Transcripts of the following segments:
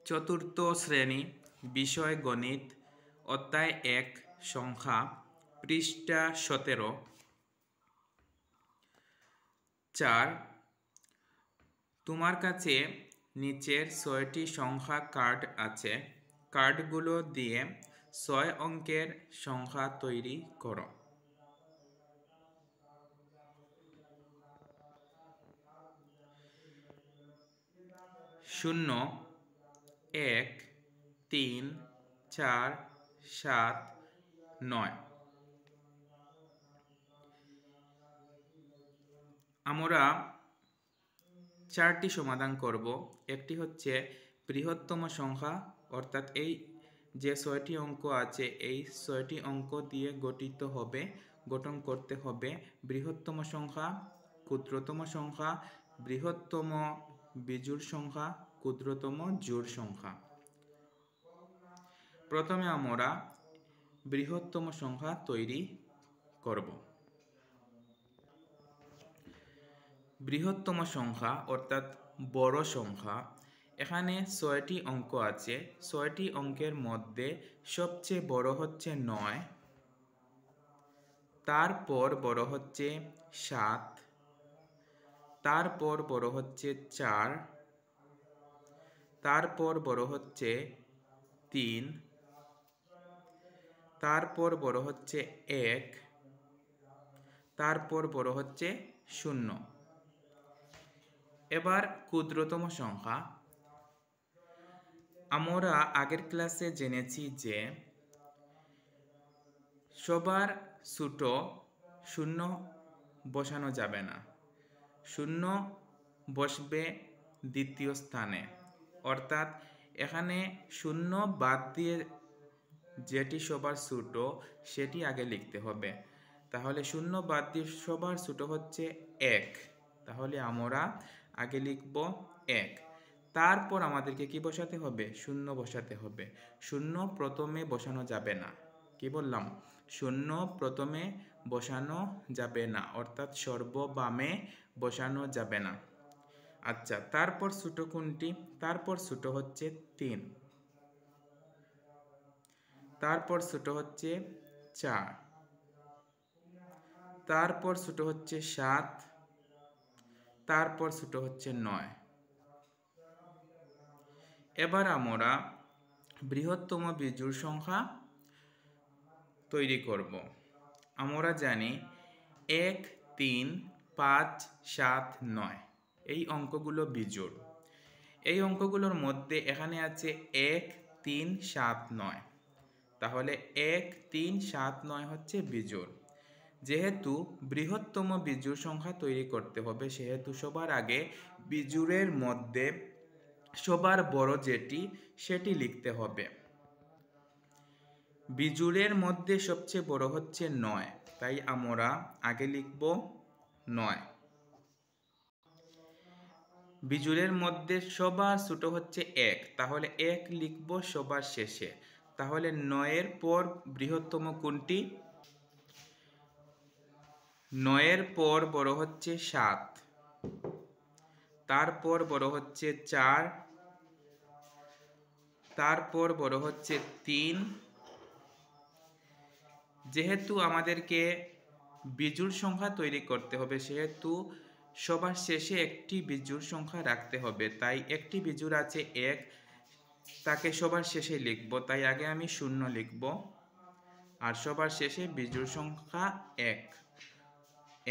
চতুর্থ শ্রেণী, বিষয় গণিত, অধ্যায় 1, সংখ্যা, পৃষ্ঠা 17। 4. তোমার কাছে নিচের 6টি সংখ্যা কার্ড আছে। কার্ডগুলো দিয়ে 6 অঙ্কের সংখ্যা তৈরি করো। 0, 1, 3, 4, 7, 9। আমরা 4টি সমাধান করব। একটি হচ্ছে বৃহত্তম সংখ্যা, অর্থাৎ এই যে 6টি অঙ্ক আছে এই 6টি অঙ্ক দিয়ে গঠন করতে হবে বৃহত্তম সংখ্যা, ক্ষুদ্রতম সংখ্যা, বৃহত্তম বিজোড় সংখ্যা, ক্ষুদ্রতম জোড় সংখ্যা। প্রথমে আমরা বৃহত্তম সংখ্যা তৈরি করব। বৃহত্তম সংখ্যা অর্থাৎ বড় সংখ্যা, এখানে 6টি অঙ্ক আছে। 6টি অঙ্কের মধ্যে সবচেয়ে বড় হচ্ছে 9, তারপর বড় হচ্ছে 7, তারপর বড় হচ্ছে 4, তারপর বড় হচ্ছে 3, তারপর বড় হচ্ছে 1, তারপর বড় হচ্ছে 0। এবার ক্ষুদ্রতম সংখ্যা। আমরা আগের ক্লাসে জেনেছি যে সবার ছোট 0 বসানো যাবে না, 0 বসবে দ্বিতীয় স্থানে, অর্থাৎ এখানে 0 বাদ দিয়ে যেটি সবার ছোট সেটি আগে লিখতে হবে। তাহলে 0 বাদ দিয়ে সবার ছোট হচ্ছে 1, তাহলে আমরা আগে লিখব 1। তারপর আমাদেরকে কি বসাতে হবে? 0 বসাতে হবে। 0 প্রথমে বসানো যাবে না। কি বললাম? 0 প্রথমে বসানো যাবে না, অর্থাৎ সর্ববামে বসানো যাবে না। আচ্ছা, তারপর ছোট কোনটি? তারপর ছোট হচ্ছে 3, তারপর ছোট হচ্ছে 4, তারপর ছোট হচ্ছে 7, তারপর ছোট হচ্ছে 9। এবার আমরা বৃহত্তম বিজোড় সংখ্যা তৈরি করব। আমরা জানি 1, 3, 5, 7, 9 এই অঙ্কগুলো বিজোড়। এই অঙ্কগুলোর মধ্যে এখানে আছে 1, 3, 7, 9, তাহলে 1, 3, 7, 9 হচ্ছে বিজোড়। যেহেতু বৃহত্তম বিজোড় সংখ্যা তৈরি করতে হবে, সেহেতু সবার আগে বিজোড়ের মধ্যে সবার বড় যেটি সেটি লিখতে হবে। বিজোড়ের মধ্যে সবচেয়ে বড় হচ্ছে 9, তাই আমরা আগে লিখব 9। বিজোড়ের মধ্যে সবার ছোট হচ্ছে 1, তাহলে 1 লিখব সবার শেষে। তাহলে 9-এর পর বৃহত্তম কোনটি? 9-এর পর বড় হচ্ছে 7, তারপর বড় হচ্ছে 4, তারপর বড় হচ্ছে 3। যেহেতু আমাদেরকে বিজোড় সংখ্যা তৈরি করতে হবে, সেহেতু সবার শেষে একটি বিজোড় সংখ্যা রাখতে হবে। তাই একটি বিজোড় আছে 1, তাকে সবার শেষে লিখব, তাই আগে আমি 0 লিখব, আর সবার শেষে বিজোড় সংখ্যা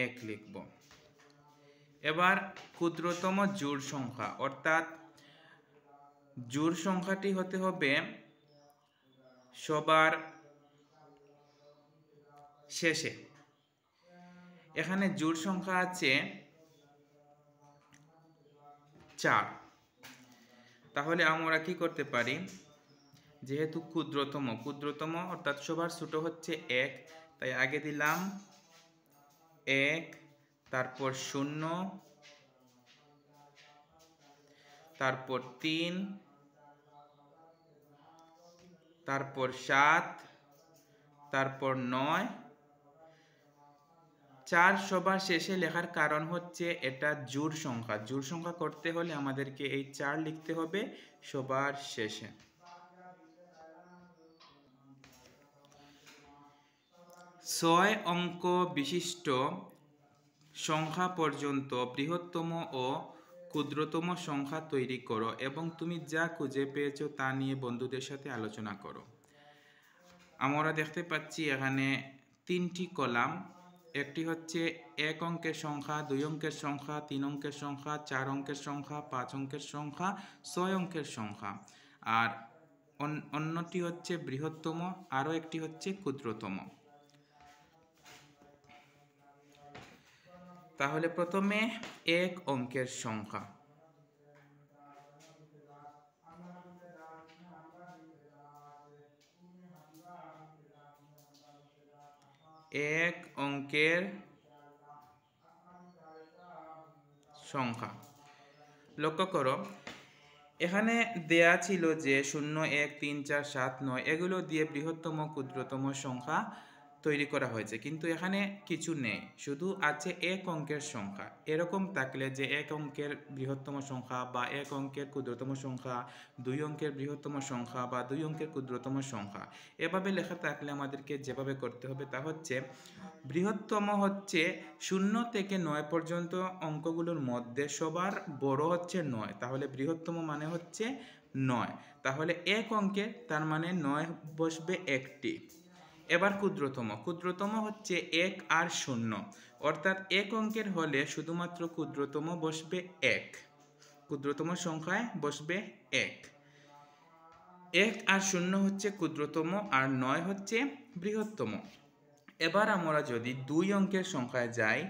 1 লিখব। এবার ক্ষুদ্রতম জোড় সংখ্যা, অর্থাৎ জোড় সংখ্যাটি হতে হবে সবার শেষে। এখানে জোড় সংখ্যা আছে 4, তাহলে আমরা কি করতে পারি? যেহেতু ক্ষুদ্রতম অর্থাৎ সবার ছোট হচ্ছে 1, তাই আগে দিলাম 1, তারপর 0, তারপর 3, তারপর 7, তারপর 9, 4 সবার শেষে লেখার কারণ হচ্ছে এটা জোড় সংখ্যা। জোড় সংখ্যা করতে হলে আমাদেরকে এই 4 লিখতে হবে সবার শেষে। 6 অঙ্ক বিশিষ্ট সংখ্যা পর্যন্ত বৃহত্তম ও ক্ষুদ্রতম সংখ্যা তৈরি করো এবং তুমি যা খুঁজে পেয়েছো তা নিয়ে বন্ধুদের সাথে আলোচনা করো। আমরা দেখতে পাচ্ছি এখানে 3টি কলাম। একটি হচ্ছে 1 অঙ্কের সংখ্যা, 2 অঙ্কের সংখ্যা, 3 অঙ্কের সংখ্যা, 4 অঙ্কের সংখ্যা, 5 অঙ্কের সংখ্যা, 6 অঙ্কের সংখ্যা। আর অন্যটি হচ্ছে বৃহত্তম, আরও একটি হচ্ছে ক্ষুদ্রতম। তাহলে প্রথমে 1 অঙ্কের সংখ্যা। 1 অঙ্কের সংখ্যা। লক্ষ্য করো এখানে দেয়া ছিল যে 0, 1, 3, 4, 7, 9 এগুলো দিয়ে বৃহত্তম ক্ষুদ্রতম সংখ্যা তৈরি করা হয়েছে, কিন্তু এখানে কিছু নেই, শুধু আছে 1 অঙ্কের সংখ্যা। এরকম থাকলে যে 1 অঙ্কের বৃহত্তম সংখ্যা বা 1 অঙ্কের ক্ষুদ্রতম সংখ্যা, 2 অঙ্কের বৃহত্তম সংখ্যা বা 2 অঙ্কের ক্ষুদ্রতম সংখ্যা, এভাবে লেখা থাকলে আমাদেরকে যেভাবে করতে হবে তা হচ্ছে বৃহত্তম হচ্ছে 0 থেকে 9 পর্যন্ত অঙ্কগুলোর মধ্যে সবার বড় হচ্ছে 9, তাহলে বৃহত্তম মানে হচ্ছে 9। তাহলে 1 অঙ্কের তার মানে 9 বসবে একটি। এবার ক্ষুদ্রতম। ক্ষুদ্রতম হচ্ছে 1 আর 0, অর্থাৎ 1 অঙ্কের হলে শুধুমাত্র ক্ষুদ্রতম বসবে 1, ক্ষুদ্রতম সংখ্যায় বসবে 1। 1 আর 0 হচ্ছে ক্ষুদ্রতম আর 9 হচ্ছে বৃহত্তম। এবার আমরা যদি 2 অঙ্কের সংখ্যায় যাই,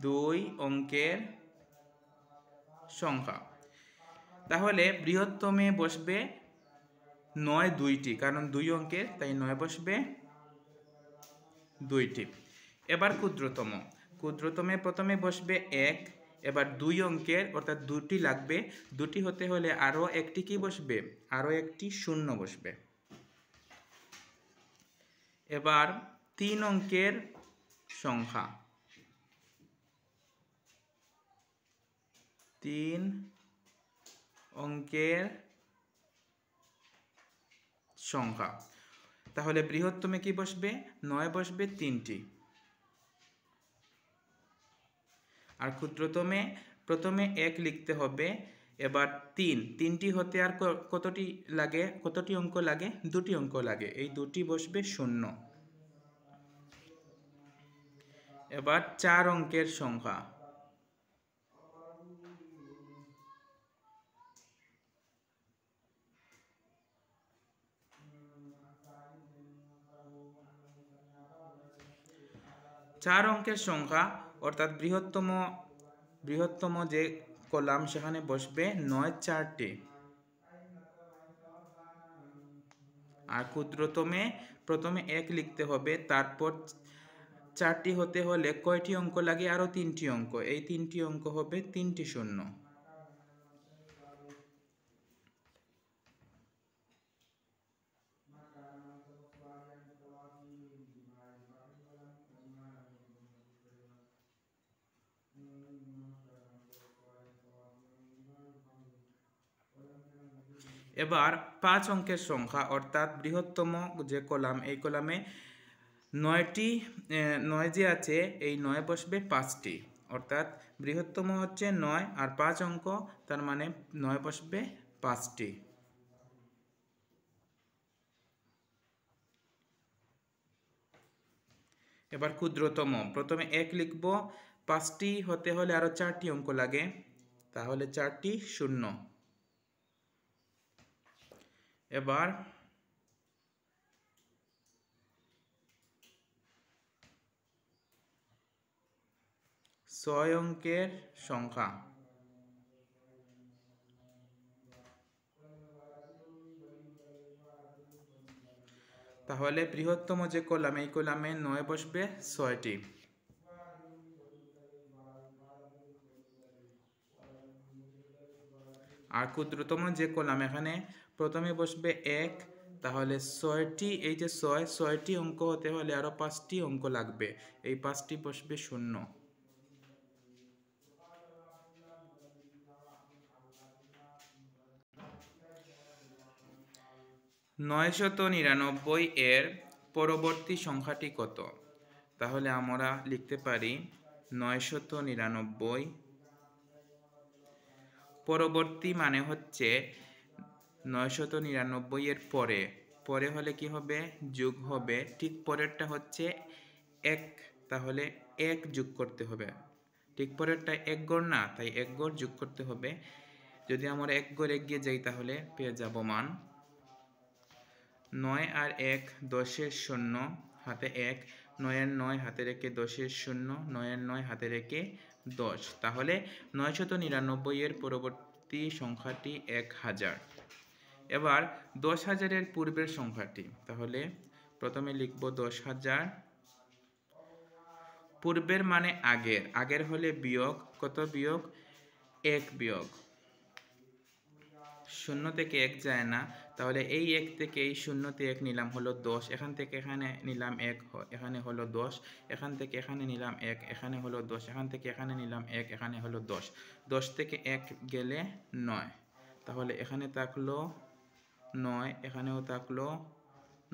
2 অঙ্কের সংখ্যা, তাহলে বৃহত্তমে বসবে 9 2টি, কারণ 2 অঙ্কের তাই 9 বসবে 2টি। এবার ক্ষুদ্রতম। ক্ষুদ্রতমে প্রথমে বসবে 1, এবার 2 অঙ্কের অর্থাৎ 2টি লাগবে, 2টি হতে হলে আরও একটি কি বসবে, আরও একটি 0 বসবে। এবার 3 অঙ্কের সংখ্যা। 3 অঙ্কের সংখ্যা, তাহলে বৃহত্তমে কি বসবে, 9 বসবে 3টি। আর ক্ষুদ্রতমে প্রথমে 1 লিখতে হবে, এবার 3টি হতে আর কতটি লাগে, কতটি অঙ্ক লাগে, 2টি অঙ্ক লাগে, এই 2টি বসবে 0। এবার 4 অঙ্কের সংখ্যা। 4 অঙ্কের সংখ্যা অর্থাৎ বৃহত্তম যে কলাম সেখানে বসবে 9 4টি। আর ক্ষুদ্রতমে প্রথমে 1 লিখতে হবে, তারপর 4টি হতে হলে কয়টি অঙ্ক লাগে, আরও 3টি অঙ্ক, এই 3টি অঙ্ক হবে 3টি 0। এবার 5 অঙ্কের সংখ্যা অর্থাৎ বৃহত্তম যে কলাম, এই কলামে 9 যে আছে, এই 9 বসবে 5টি, অর্থাৎ বৃহত্তম হচ্ছে 9 আর 5 অঙ্ক, তার মানে 9 বসবে 5টি। এবার ক্ষুদ্রতম, প্রথমে 1 লিখব, 5টি হতে হলে আরও 4টি অঙ্ক লাগে, তাহলে 4টি 0। এবার 6 অঙ্কের সংখ্যা। তাহলে বৃহত্তম যে কলাম, এই কলামে 9 বসবে 6টি। আর ক্ষুদ্রতম যে কলাম এখানে প্রথমে বসবে 1, তাহলে 6টি, এই যে 6টি অঙ্ক হতে হলে আরও 5টি অঙ্ক লাগবে, এই 5টি বসবে 0। 999 এর পরবর্তী সংখ্যাটি কত? তাহলে আমরা লিখতে পারি 999 পরবর্তী মানে হচ্ছে 999 এর পরে, পরে হলে কি হবে? যোগ হবে, ঠিক পরেরটা হচ্ছে 1, তাহলে 1 যোগ করতে হবে, ঠিক পরেরটা 1 গড় না, তাই 1 গড় যোগ করতে হবে। যদি আমরা 1 গড় এগিয়ে যাই তাহলে পেয়ে যাব মান 9 আর 1 10-এর 0 হাতে 1, 9-এর 9 হাতে রেখে 10-এর 0, 9-এর 9 হাতে রেখে 10, তাহলে 999 এর পরবর্তী সংখ্যাটি 1000। এবার 10,000 এর পূর্বের সংখ্যাটি, তাহলে প্রথমে লিখব 10,000, পূর্বের মানে আগের, আগের হলে বিয়োগ, কত বিয়োগ? 1 বিয়োগ, 0 থেকে 1 যায় না, তাহলে এই 1 থেকে এই 0-তে 1 নিলাম হলো 10, এখান থেকে এখানে নিলাম 1, এখানে হলো 10, এখান থেকে এখানে নিলাম 1, এখানে হলো 10, এখান থেকে এখানে নিলাম 1, এখানে হলো 10, 10 থেকে 1 গেলে 9, তাহলে এখানে থাকলো 9, এখানেও থাকলো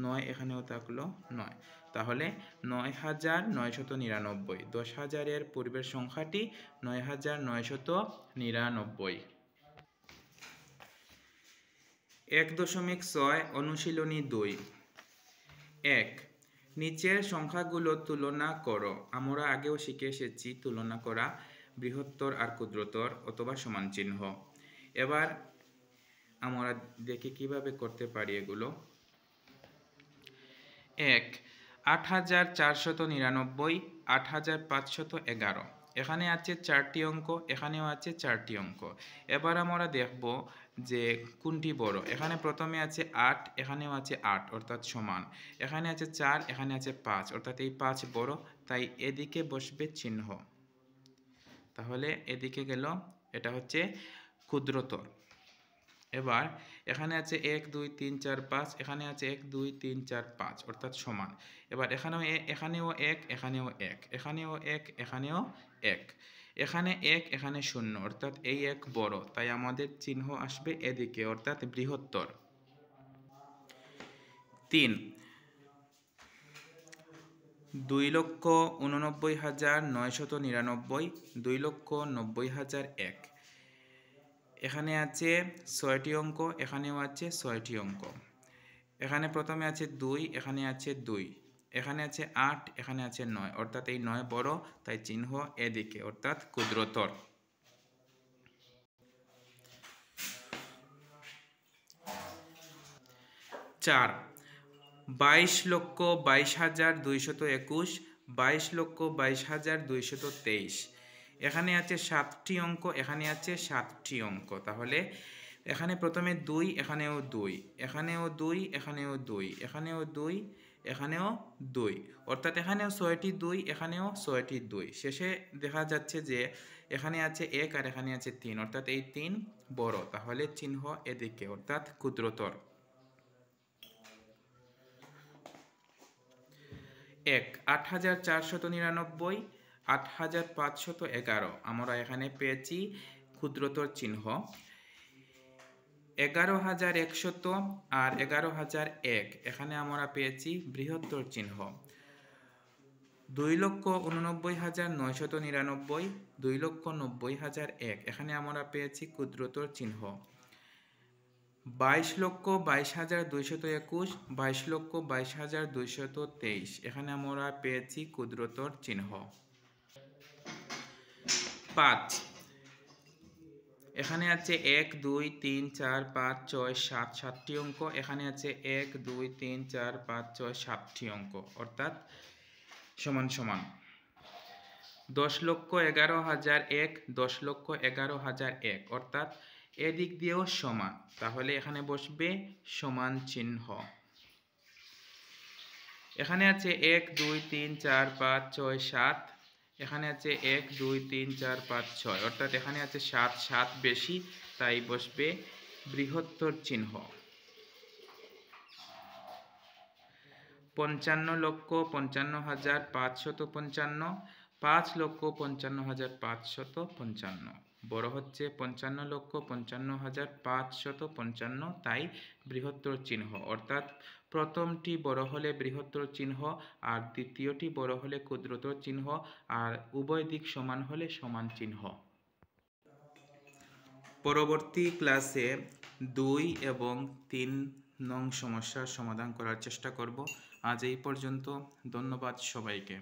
9, এখানেও থাকলো 9, তাহলে 9,999, 10,000 এর পূর্বের সংখ্যাটি 9,999। 1.6 অনুশীলনী 2। 1, নিচের সংখ্যাগুলো তুলনা করো। আমরা আগেও শিখে এসেছি তুলনা করা, বৃহত্তর আর ক্ষুদ্রতর অথবা সমান চিহ্ন। এবার আমরা দেখি কিভাবে করতে পারি এগুলো। 1, 8,499, 8,511, এখানে আছে 4টি অঙ্ক, এখানেও আছে 4টি অঙ্ক। এবার আমরা দেখব যে কোনটি বড়। এখানে প্রথমে আছে 8, এখানেও আছে 8 অর্থাৎ সমান, এখানে আছে 4, এখানে আছে 5 অর্থাৎ এই 5 বড়, তাই এদিকে বসবে চিহ্ন, তাহলে এদিকে গেল, এটা হচ্ছে ক্ষুদ্রতর। এবার এখানে আছে 1 2 3 4 5, এখানে আছে 1 2 3 4 5 অর্থাৎ সমান। এবার এখানেও 1, এখানেও 1, এখানেও 1, এখানেও 1, এখানেও 1, এখানে 1, এখানে 0 অর্থাৎ এই 1 বড়, তাই আমাদের চিহ্ন আসবে এদিকে অর্থাৎ বৃহত্তর। 3, 2,89,999, 2,90,001, এখানে আছে 6টি অঙ্ক, এখানেও আছে 6টি অঙ্ক। এখানে প্রথমে আছে 2, এখানে আছে 2, এখানে আছে 8, এখানে আছে 9 অর্থাৎ এই 9 বড়, তাই চিহ্ন এদিকে অর্থাৎ ক্ষুদ্রতর। 4, 22,22,221, 22,22,223, এখানে আছে 7টি অঙ্ক, এখানে আছে 7টি অঙ্ক। তাহলে এখানে প্রথমে 2, এখানেও 2, এখানেও 2, এখানেও 2, এখানেও 2, এখানেও 2 অর্থাৎ এখানেও 6টি 2, এখানেও 6টি 2, শেষে দেখা যাচ্ছে যে এখানে আছে 1 আর এখানে আছে 3 অর্থাৎ এই 3 বড়, তাহলে চিহ্ন এদিকে অর্থাৎ ক্ষুদ্রতর। 1, 8,499, 8,511, আমরা এখানে পেয়েছি ক্ষুদ্রতর চিহ্ন। 11,100 আর 11,001, এখানে আমরা পেয়েছি বৃহত্তর চিহ্ন। 2,89,999, 2,90,001, এখানে আমরা পেয়েছি ক্ষুদ্রতর চিহ্ন। 22,22,221, 22,22,223, এখানে আমরা পেয়েছি ক্ষুদ্রতর চিহ্ন। 5, এখানে আছে 1 2 3 4 5 6 7, 7টি অঙ্ক, এখানে আছে 1 2 3 4 5 6 7টি অঙ্ক অর্থাৎ সমান সমান। 10,11,001, 10,11,001 অর্থাৎ এদিক দিয়েও সমান, তাহলে এখানে বসবে সমান চিহ্ন। এখানে আছে 1 2 3 4 5 6 7, এখানে আছে 1 2 3 4 5 6 অর্থাৎ এখানে আছে 7, 7 বেশি, তাই বসবে বৃহত্তর চিহ্ন। 55,55,555, 5,55,555 বড় হচ্ছে 55,55,555, তাই বৃহত্তর চিহ্ন। অর্থাৎ প্রথমটি বড় হলে বৃহত্তর চিহ্ন, আর দ্বিতীয়টি বড় হলে ক্ষুদ্রতর চিহ্ন, আর উভয় দিক সমান হলে সমান চিহ্ন। পরবর্তী ক্লাসে 2 এবং 3 নং সমস্যার সমাধান করার চেষ্টা করব। আজ এই পর্যন্ত। ধন্যবাদ সবাইকে।